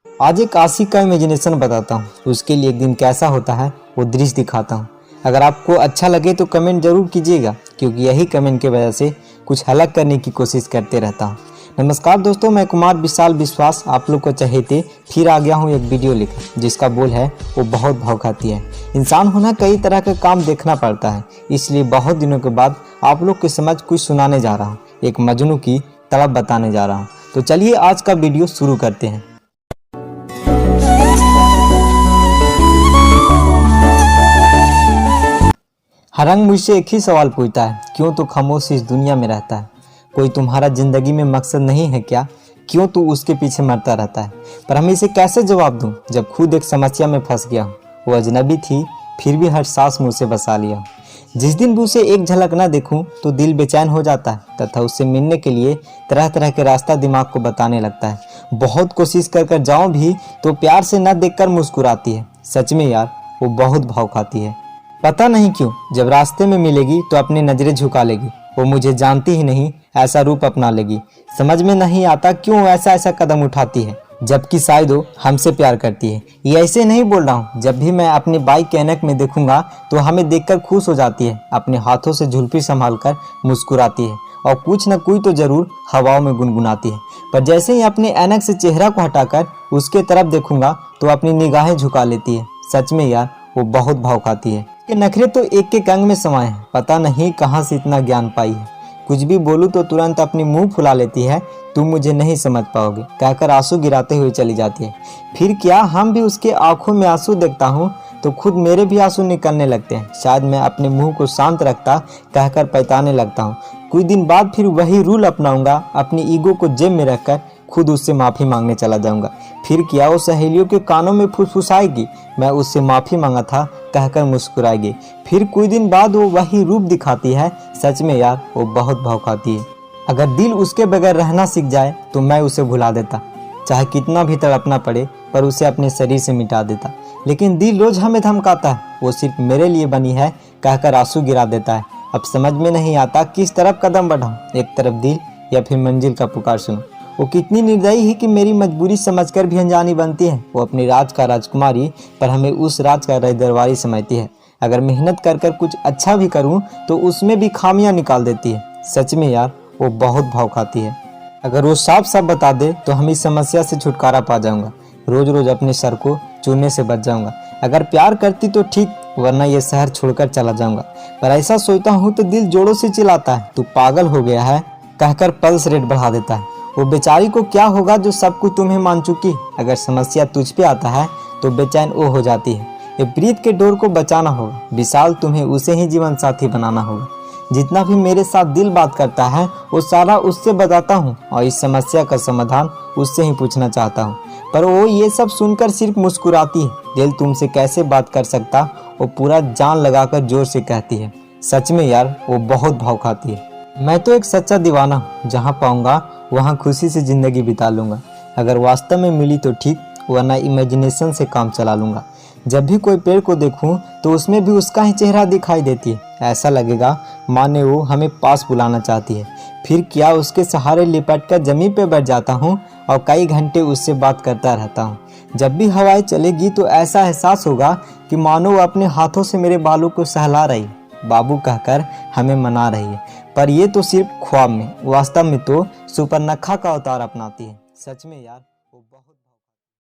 आज एक आशिक का इमेजिनेशन बताता हूँ, उसके लिए एक दिन कैसा होता है वो दृश्य दिखाता हूँ। अगर आपको अच्छा लगे तो कमेंट जरूर कीजिएगा, क्योंकि यही कमेंट की वजह से कुछ अलग करने की कोशिश करते रहता हूँ। नमस्कार दोस्तों, मैं कुमार विशाल विश्वास आप लोग को चहेते फिर आ गया हूँ एक वीडियो लेकर, जिसका बोल है वो बहुत भाव खाती है। इंसान होना कई तरह का काम देखना पड़ता है, इसलिए बहुत दिनों के बाद आप लोग के समझ कुछ सुनाने जा रहा हूँ, एक मजनू की तड़प बताने जा रहा हूँ। तो चलिए आज का वीडियो शुरू करते हैं। हर रंग मुझसे एक ही सवाल पूछता है, क्यों तू खामोश इस दुनिया में रहता है? कोई तुम्हारा जिंदगी में मकसद नहीं है क्या? क्यों तू उसके पीछे मरता रहता है? पर हम इसे कैसे जवाब दूं जब खुद एक समस्या में फंस गया हूँ। वो अजनबी थी, फिर भी हर सांस मुझसे बसा लिया। जिस दिन भी उसे एक झलक ना देखूं तो दिल बेचैन हो जाता है तथा उससे मिलने के लिए तरह तरह के रास्ता दिमाग को बताने लगता है। बहुत कोशिश कर जाऊं भी तो प्यार से न देखकर मुस्कुराती है। सच में यार, वो बहुत भाव खाती है। पता नहीं क्यों जब रास्ते में मिलेगी तो अपनी नजरें झुका लेगी। वो मुझे जानती ही नहीं, ऐसा रूप अपना लेगी। समझ में नहीं आता क्यों ऐसा कदम उठाती है, जबकि शायद वो हमसे प्यार करती है। ये ऐसे नहीं बोल रहा हूँ, जब भी मैं अपनी बाइक के ऐनक में देखूंगा तो हमें देखकर खुश हो जाती है। अपने हाथों से झुलपी संभालकर मुस्कुराती है और कुछ न कुछ तो जरूर हवाओं में गुनगुनाती है। पर जैसे ही अपने ऐनक से चेहरा को हटाकर उसके तरफ देखूंगा तो अपनी निगाहें झुका लेती है। सच में यार, वो बहुत भाव खाती है। ये नखरे तो एक एक अंग में समाये हैं, पता नहीं कहाँ से इतना ज्ञान पाई है। कुछ भी बोलूं तो तुरंत अपनी मुंह फुला लेती है। तुम मुझे नहीं समझ पाओगे कहकर आंसू गिराते हुए चली जाती है। फिर क्या हम भी उसके आंखों में आंसू देखता हूँ तो खुद मेरे भी आंसू निकलने लगते हैं। शायद मैं अपने मुंह को शांत रखता कहकर पैताने लगता हूँ। कुछ दिन बाद फिर वही रूल अपनाऊंगा, अपनी ईगो को जेब में रखकर खुद उससे माफ़ी मांगने चला जाऊंगा। फिर क्या वो सहेलियों के कानों में फुसफुसाएगी, मैं उससे माफ़ी मांगा था कहकर मुस्कुराएगी। फिर कुछ दिन बाद वो वही रूप दिखाती है। सच में यार, वो बहुत भाव खाती है। अगर दिल उसके बगैर रहना सीख जाए तो मैं उसे भुला देता, चाहे कितना भी तड़पना पड़े, पर उसे अपने शरीर से मिटा देता। लेकिन दिल रोज हमें धमकाता है, वो सिर्फ मेरे लिए बनी है कहकर आंसू गिरा देता है। अब समझ में नहीं आता किस तरफ कदम बढ़ाऊं, एक तरफ दिल या फिर मंजिल का पुकार सुनूं। वो कितनी निर्दयी है कि मेरी मजबूरी समझकर भी अनजानी बनती है। वो अपनी राज का राजकुमारी पर हमें उस राज का दरबारी समझती है। अगर मेहनत कर कुछ अच्छा भी करूं तो उसमें भी खामियां निकाल देती है। सच में यार, वो बहुत भाव खाती है। अगर वो साफ साफ बता दे तो हम इस समस्या से छुटकारा पा जाऊंगा। रोज रोज अपने सर को चूरने से बच जाऊंगा। अगर प्यार करती तो ठीक, वरना ये शहर छोड़कर चला जाऊंगा। पर ऐसा सोचता हूँ तो दिल जोरों से चिल्लाता है, तू पागल हो गया है कहकर पल्स रेट बढ़ा देता है। वो बेचारी को क्या होगा जो सब कुछ तुम्हें मान चुकी। अगर समस्या तुझ पे आता है तो बेचैन वो हो जाती है। ये प्रीत के डोर को बचाना होगा विशाल, तुम्हें उसे ही जीवन साथी बनाना होगा। जितना भी मेरे साथ दिल बात करता है वो सारा उससे बताता हूँ और इस समस्या का समाधान उससे ही पूछना चाहता हूँ। पर वो ये सब सुनकर सिर्फ मुस्कुराती है। दिल तुमसे कैसे बात कर सकता, वो पूरा जान लगाकर जोर से कहती है। सच में यार, वो बहुत भाव खाती है। मैं तो एक सच्चा दीवाना हूँ, जहाँ पाऊंगा वहाँ खुशी से जिंदगी बिता लूंगा। अगर वास्तव में मिली तो ठीक, वरना इमेजिनेशन से काम चला लूंगा। जब भी कोई पेड़ को देखूं तो उसमें भी उसका ही चेहरा दिखाई देती है। ऐसा लगेगा माने वो हमें पास बुलाना चाहती है। फिर क्या उसके सहारे लिपट कर जमीन पे बैठ जाता हूँ और कई घंटे उससे बात करता रहता हूँ। जब भी हवाएं चलेगी तो ऐसा एहसास होगा कि मानो वो अपने हाथों से मेरे बालों को सहला रही है, बाबू कहकर हमें मना रही है। पर ये तो सिर्फ ख्वाब में, वास्तव में तो सुपर्णखा का अवतार अपनाती है। सच में यार।